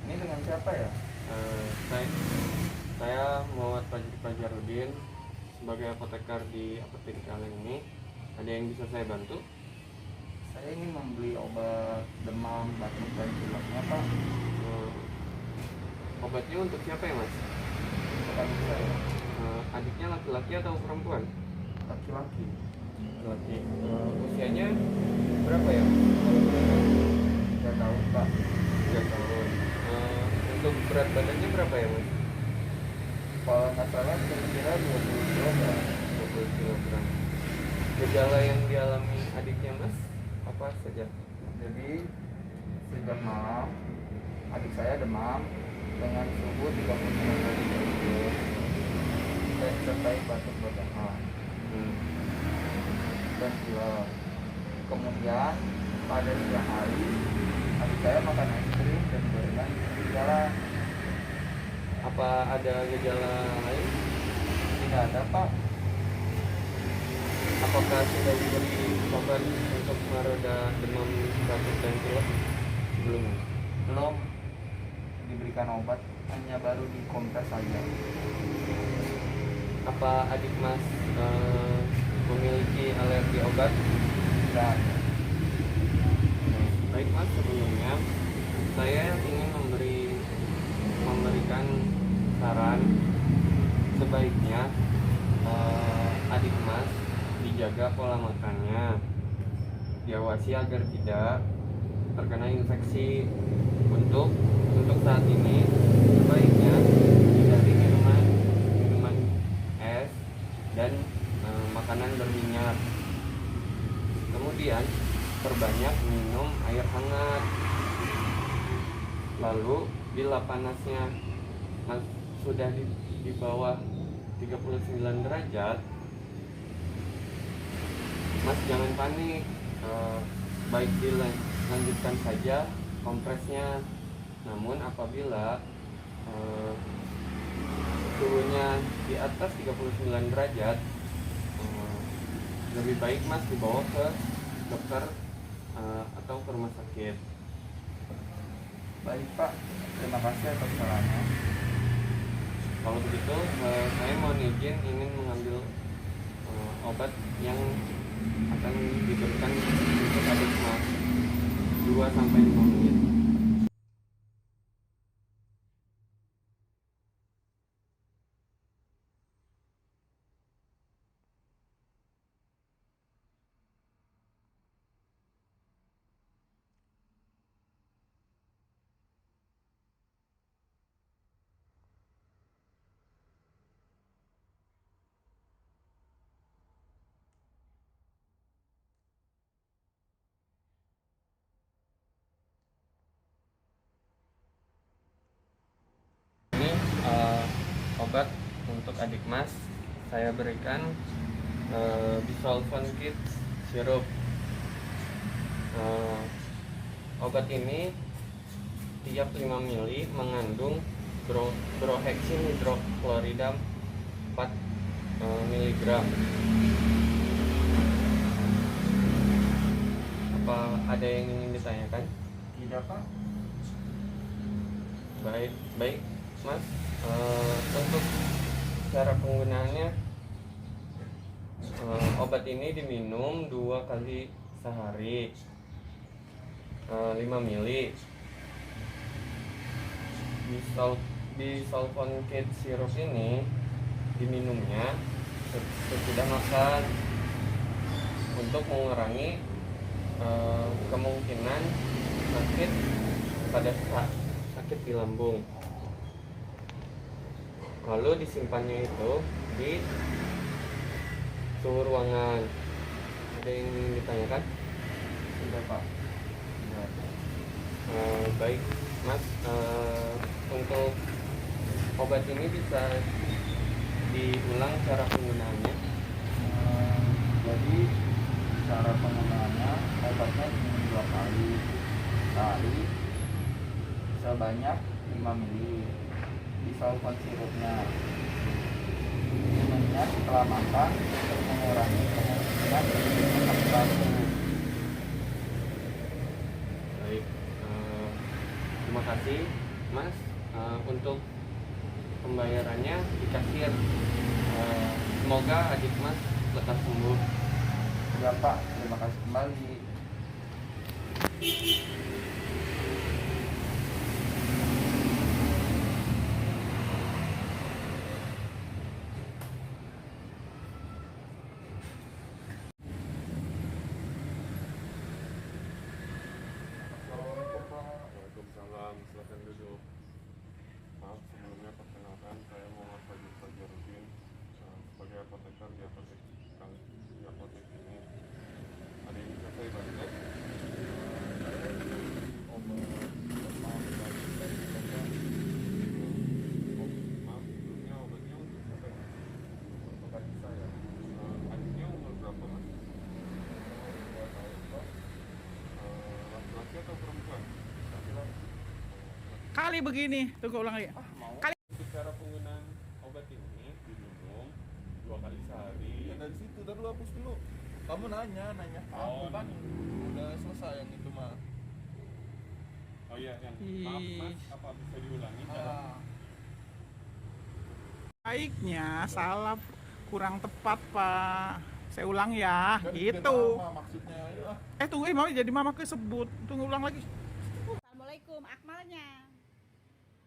Ini dengan siapa ya? Saya Muhammad Fajarudin sebagai apoteker di apotek kalian ini. Ada yang bisa saya bantu? Saya ingin membeli obat demam, batuk, dan pileknya Pak. Eh, Obatnya untuk siapa ya Mas? Bukan saya, Adiknya laki-laki atau perempuan? laki-laki. Laki. Usianya berapa ya? 3 tahun Pak. 3 tahun. Untuk berat badannya berapa ya Mas? Kalau nggak salah kira-kira 20 kg. 20 kg. Gejala yang dialami adiknya Mas apa saja? Jadi sejak malam adik saya demam dengan suhu 39 derajat Celcius sertai batuk berdahak dan pilek. Kemudian pada siang hari adik saya makan es krim dan gorengan di jalan. Apa ada gejala lain? Tidak ada Pak. Apakah sudah diberi obat untuk mereda demam, batuk dan pilek sebelumnya? Belum diberikan obat, hanya baru dikompres saja. Apa adik Mas memiliki alergi obat? Dan Baik Mas, sebelumnya saya ingin memberikan saran sebaiknya adik Mas dijaga pola makannya, diawasi agar tidak terkena infeksi. Untuk saat ini sebaiknya hindari minuman es dan makanan berminyak. Kemudian perbanyak minum air hangat. Lalu bila panasnya sudah di bawah 39 derajat, Mas jangan panik. Baik dilanjutkan saja kompresnya. Namun apabila suhunya di atas 39 derajat, lebih baik Mas dibawa ke dokter atau ke rumah sakit. baik Pak, terima kasih atas sarannya. Kalau begitu saya mohon izin ingin mengambil obat yang akan diberikan untuk adik Mas 2-5 menit. Ini obat untuk adik Mas saya berikan Bisolven Kids Sirup. Obat ini tiap 5 ml mengandung brohexin hidroklorida 4 mg. Apa ada yang ingin ditanyakan? Tidak Pak. Baik Mas, untuk cara penggunaannya, obat ini diminum 2 kali sehari, 5 ml. Bisolven Kids Sirup ini diminumnya sesudah makan untuk mengurangi kemungkinan sakit pada saat sakit di lambung. Lalu disimpannya itu di suhu ruangan. Ada yang ingin ditanyakan? Tidak Pak. Tidak. Baik Mas, untuk obat ini bisa diulang cara penggunaannya. Jadi cara penggunaannya, obatnya diminum 2 kali sehari sebanyak 5 ml. Disolven sirupnya diminumnya setelah makan untuk mengurangi kemungkinan terjadinya sakit lambung. Baik, Terima kasih Mas. Untuk pembayarannya di kasir. Semoga adik Mas lekas sembuh. Ya Pak, terima kasih kembali. Assalamualaikum Pak. Waalaikumsalam, silakan duduk. Maaf sebelumnya perkenalkan, saya Muhammad Fajarudin sebagai apoteker di apotek ini. Ada yang bisa saya bantu? Maaf, sebelumnya obatnya untuk siapa ya? Untuk adik saya. Adiknya umur berapa Mas? 2 tahun Pak. Laki-laki atau perempuan? Laki-laki. Kali begini, tunggu ulang lagi. Mau? Untuk cara penggunaan obat ini diminum 2 kali sehari. Ya dari situ, tar dulu hapus dulu. Kamu nanya Oh, aku kan udah selesai yang itu mah. Oh iya, yang maaf Mas, apa bisa diulangi cara? Baiknya salah kurang tepat, Pak. Saya ulang ya, Kan gitu. biar lama maksudnya ya. Tunggu, mau jadi mama kesebut. Tunggu ulang lagi. Assalamualaikum, Akmalnya.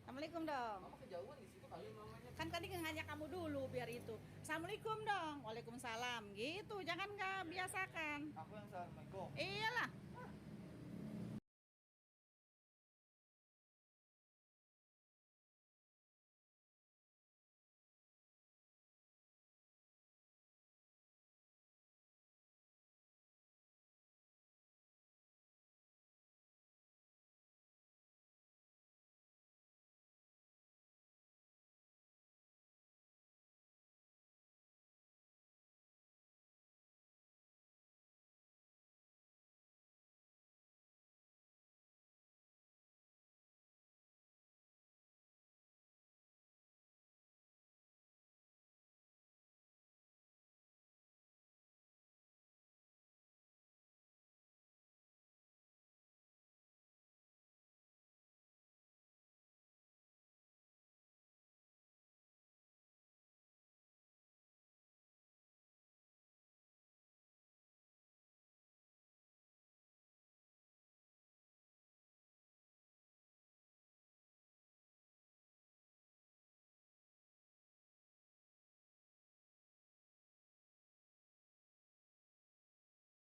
Assalamualaikum dong. Mama kejauhan di situ kali mamanya. Kan tadi ngajak kamu dulu biar itu. Assalamualaikum dong. Waalaikumsalam. Gitu, jangan nggak biasakan. Aku yang assalamualaikum. Iyalah.